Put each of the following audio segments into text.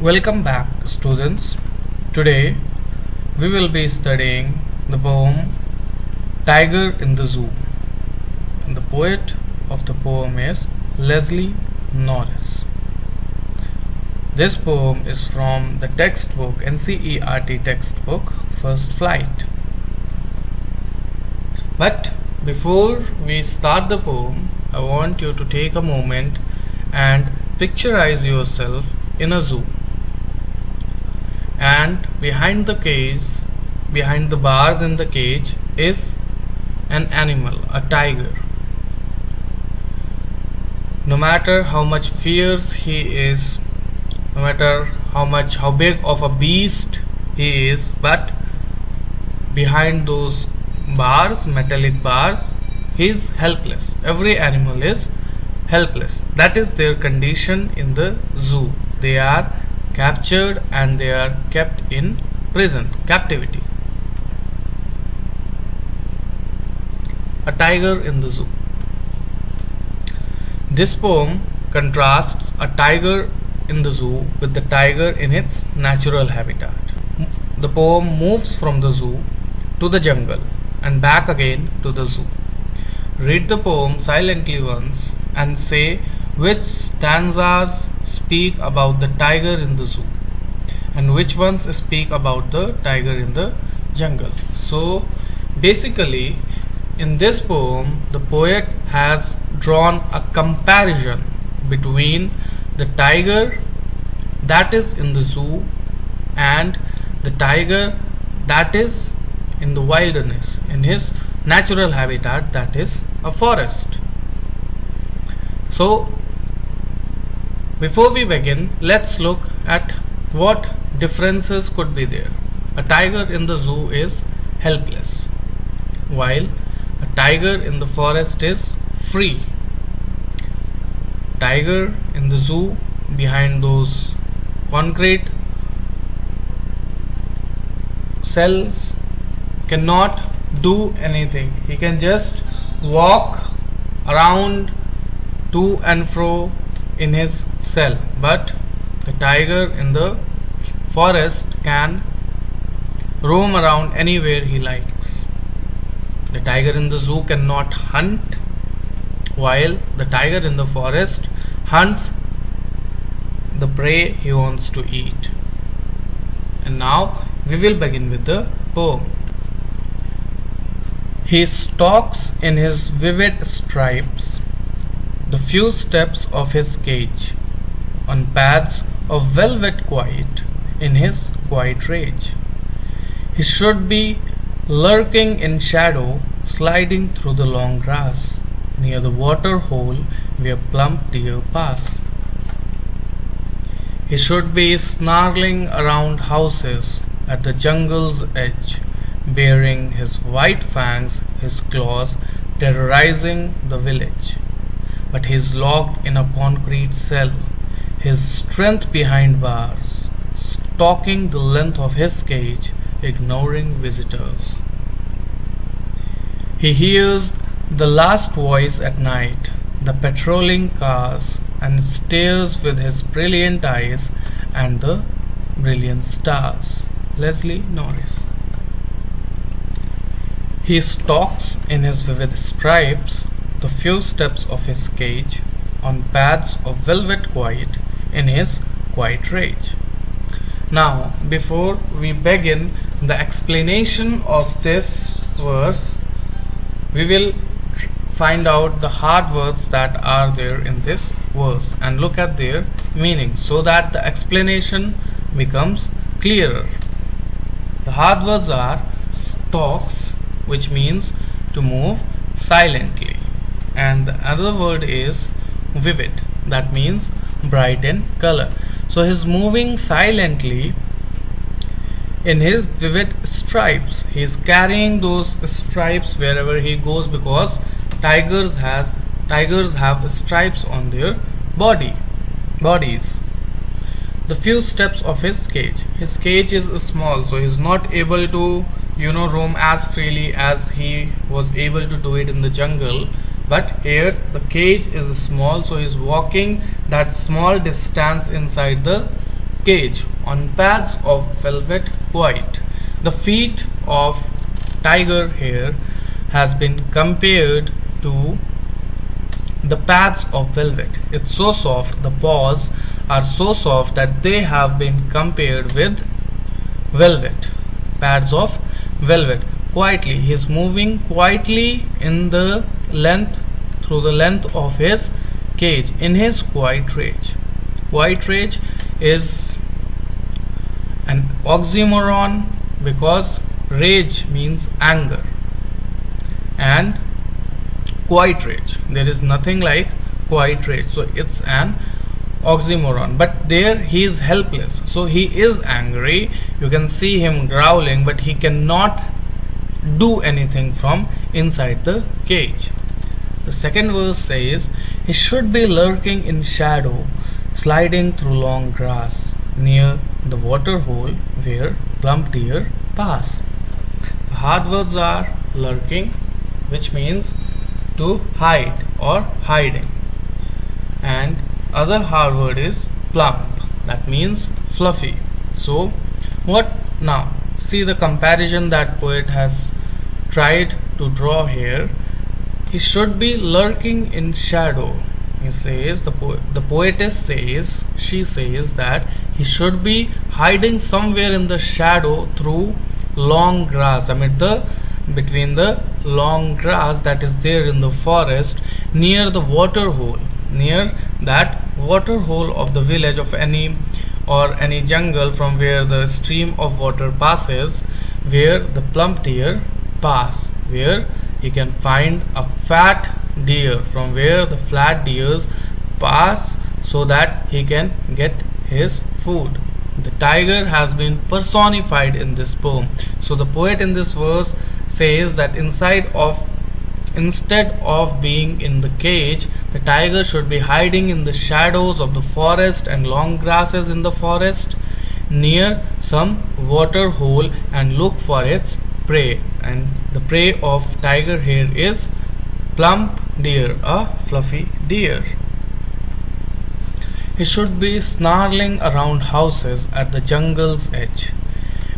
Welcome back, students. Today we will be studying the poem Tiger in the Zoo. And the poet of the poem is Leslie Norris. This poem is from the textbook NCERT textbook First Flight. But before we start the poem, I want you to take a moment and picturize yourself in a zoo. And behind the bars in the cage, is an animal, a tiger. No matter how much fierce he is, no matter how big of a beast he is, but behind those bars, metallic bars, he is helpless. Every animal is helpless. That is their condition in the zoo. They are captured and they are kept in prison, captivity. A tiger in the zoo. This poem contrasts a tiger in the zoo with the tiger in its natural habitat. The poem moves from the zoo to the jungle and back again to the zoo. Read the poem silently once and say which stanzas speak about the tiger in the zoo and which ones speak about the tiger in the jungle. So basically, in this poem, the poet has drawn a comparison between the tiger that is in the zoo and the tiger that is in the wilderness, in his natural habitat, that is a forest. So before we begin, let's look at what differences could be there. A tiger in the zoo is helpless, while a tiger in the forest is free. Tiger in the zoo, behind those concrete cells, cannot do anything. He can just walk around to and fro in his cell, but the tiger in the forest can roam around anywhere he likes. The tiger in the zoo cannot hunt, while the tiger in the forest hunts the prey he wants to eat. And now we will begin with the poem. He stalks in his vivid stripes the few steps of his cage, on paths of velvet quiet, in his quiet rage. He should be lurking in shadow, sliding through the long grass, near the water hole where plump deer pass. He should be snarling around houses at the jungle's edge, baring his white fangs, his claws, terrorizing the village. But he is locked in a concrete cell, his strength behind bars, stalking the length of his cage, ignoring visitors. He hears the last voice at night, the patrolling cars, and stares with his brilliant eyes and the brilliant stars. Leslie Norris. He stalks in his vivid stripes the few steps of his cage, on paths of velvet quiet, in his quiet rage. Now, before we begin the explanation of this verse, we will find out the hard words that are there in this verse and look at their meaning so that the explanation becomes clearer. The hard words are stalks, which means to move silently, and the other word is vivid, that means bright in color. So he's moving silently in his vivid stripes. He's carrying those stripes wherever he goes, because tigers have stripes on their bodies. The few steps of his cage is small, so he's not able to roam as freely as he was able to do it in the jungle. But here the cage is small, so he's walking that small distance inside the cage on pads of velvet white. The feet of tiger here has been compared to the pads of velvet. It's so soft, the paws are so soft that they have been compared with velvet. Pads of velvet. Quietly, he is moving quietly in the length through the length of his cage in his quiet rage. Quiet rage is an oxymoron because rage means anger and quiet rage, there is nothing like quiet rage, so it's an oxymoron. But there he is helpless, so he is angry, you can see him growling, but he cannot do anything from inside the cage. The second verse says, he should be lurking in shadow, sliding through long grass near the water hole where plump deer pass. The hard words are lurking, which means to hide or hiding, and other hard word is plump, that means fluffy. So what now? See the comparison that poet has tried to draw here. He should be lurking in shadow. He says the poetess says, she says that he should be hiding somewhere in the shadow through long grass, between the long grass that is there in the forest near the water hole, near that water hole of the village of any jungle from where the stream of water passes, where the plump deer pass, where he can find a fat deer, from where the flat deers pass, so that he can get his food. The tiger has been personified in this poem. So the poet in this verse says that instead of being in the cage, the tiger should be hiding in the shadows of the forest and long grasses in the forest near some water hole and look for its prey. And the prey of tiger here is plump deer, a fluffy deer. He should be snarling around houses at the jungle's edge,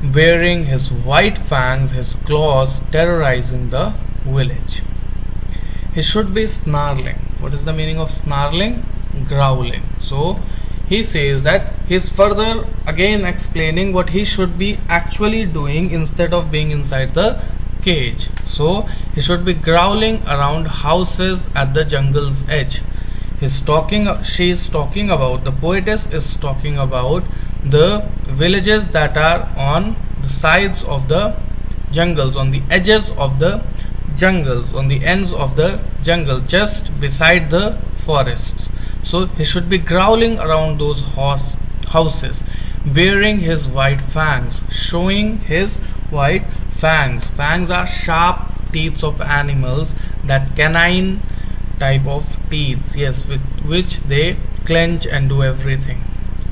baring his white fangs, his claws, terrorizing the village. He should be snarling. What is the meaning of snarling? Growling. So he says that he's further again explaining what he should be actually doing instead of being inside the cage. So he should be growling around houses at the jungle's edge. She is talking about, the poetess is talking about the villages that are on the sides of the jungles, on the edges of the jungles, on the ends of the jungle, just beside the forests. So he should be growling around those houses, baring his white fangs, showing his white fangs. Fangs are sharp teeth of animals, that canine type of teeth, yes, with which they clench and do everything.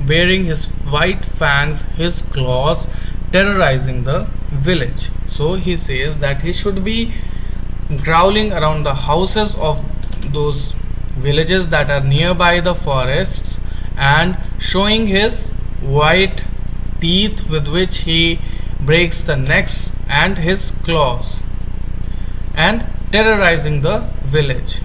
Bearing his white fangs, his claws, terrorizing the village. So he says that he should be growling around the houses of those villages that are nearby the forests and showing his white teeth with which he breaks the necks and his claws, and terrorizing the village.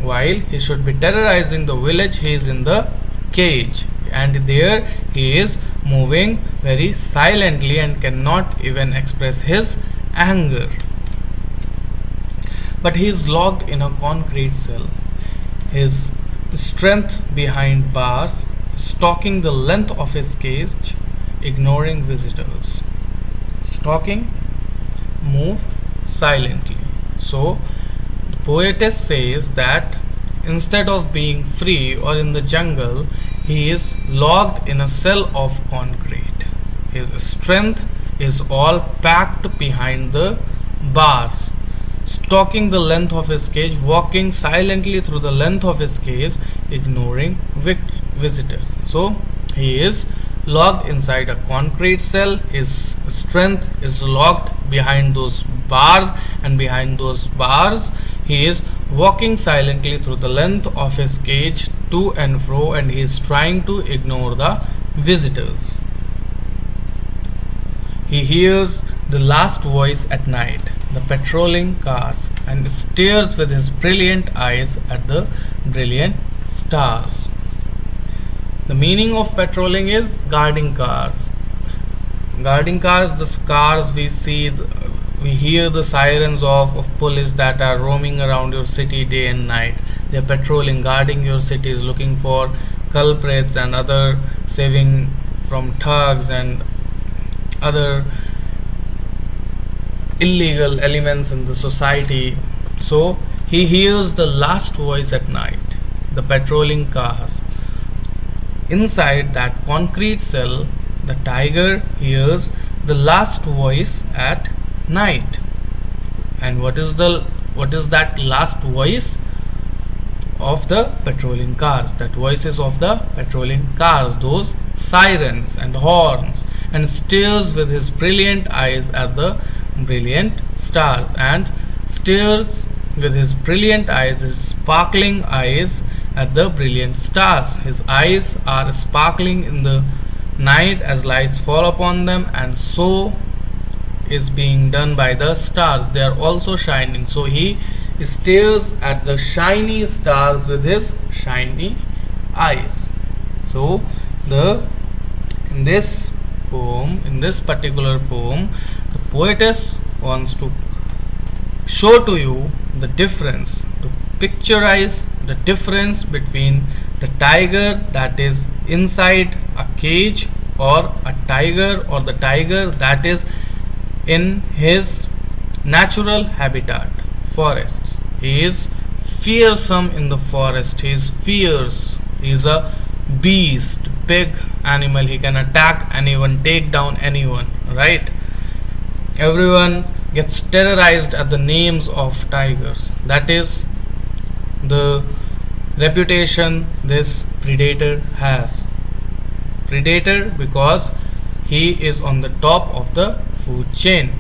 While he should be terrorizing the village, he is in the cage, and there he is moving very silently and cannot even express his anger. But he is locked in a concrete cell, his strength behind bars, stalking the length of his cage, ignoring visitors. Stalking, move silently. So the poetess says that instead of being free or in the jungle, he is locked in a cell of concrete. His strength is all packed behind the bars, stalking the length of his cage, walking silently through the length of his cage, ignoring visitors. So he is locked inside a concrete cell. His strength is locked behind those bars, and behind those bars he is walking silently through the length of his cage to and fro, and he is trying to ignore the visitors. He hears the last voice at night, the patrolling cars, and stares with his brilliant eyes at the brilliant stars. The meaning of patrolling is guarding cars. Guarding cars, the cars we see, we hear the sirens of police that are roaming around your city day and night. They are patrolling, guarding your cities, looking for culprits and other, saving from thugs and other illegal elements in the society. So he hears the last voice at night, the patrolling cars. Inside that concrete cell, the tiger hears the last voice at night. And what is that last voice? Of the patrolling cars. That voices of the patrolling cars, those sirens and horns, and stares with his brilliant eyes at the brilliant stars, and stares with his brilliant eyes, his sparkling eyes at the brilliant stars. His eyes are sparkling in the night as lights fall upon them, and so is being done by the stars. They are also shining. So he stares at the shiny stars with his shiny eyes. So in this particular poem, the poetess wants to show to you the difference, to picturize the difference between the tiger that is inside a cage, or a tiger, or the tiger that is in his natural habitat, forests. He is fearsome in the forest. He is fierce. He is a beast, big animal. He can attack anyone, take down anyone, right? Everyone gets terrorized at the names of tigers. That is the reputation this predator has. Predator because he is on the top of the food chain.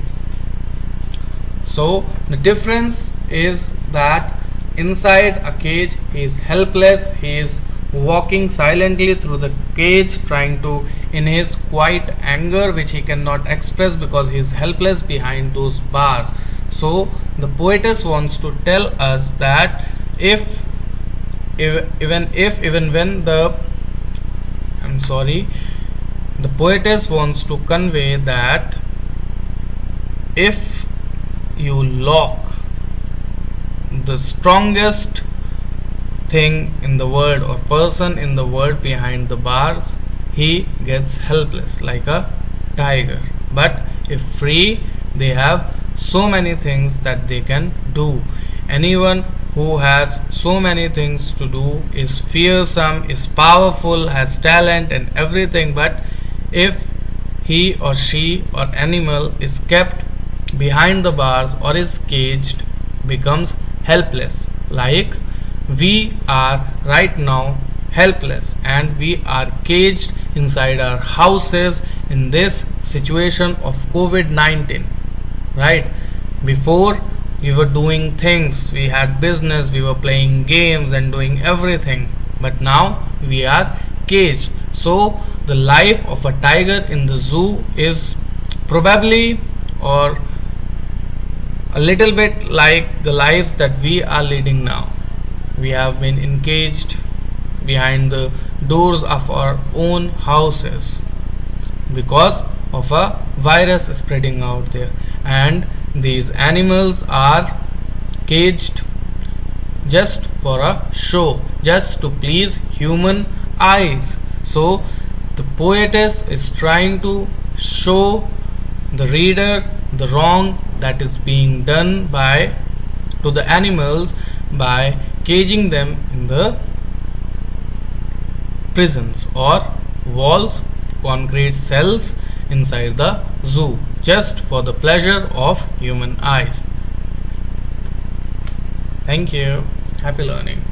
So the difference is that inside a cage he is helpless. He is walking silently through the cage, trying to, in his quiet anger which he cannot express because he is helpless behind those bars. So the poetess wants to tell us that the poetess wants to convey that if you lock the strongest thing in the world or person in the world behind the bars, he gets helpless like a tiger. But if free, they have so many things that they can do. Anyone who has so many things to do is fearsome, is powerful, has talent and everything. But if he or she or animal is kept behind the bars or is caged, becomes helpless. Like we are right now helpless, and we are caged inside our houses in this situation of COVID-19, right? Before we were doing things, we had business, we were playing games and doing everything, but now we are caged. So the life of a tiger in the zoo is probably or a little bit like the lives that we are leading now. We have been encaged behind the doors of our own houses because of a virus spreading out there, and these animals are caged just for a show, just to please human eyes. So the poetess is trying to show the reader the wrong that is being done to the animals by caging them in the prisons or walls, concrete cells inside the zoo, just for the pleasure of human eyes. Thank you. Happy learning.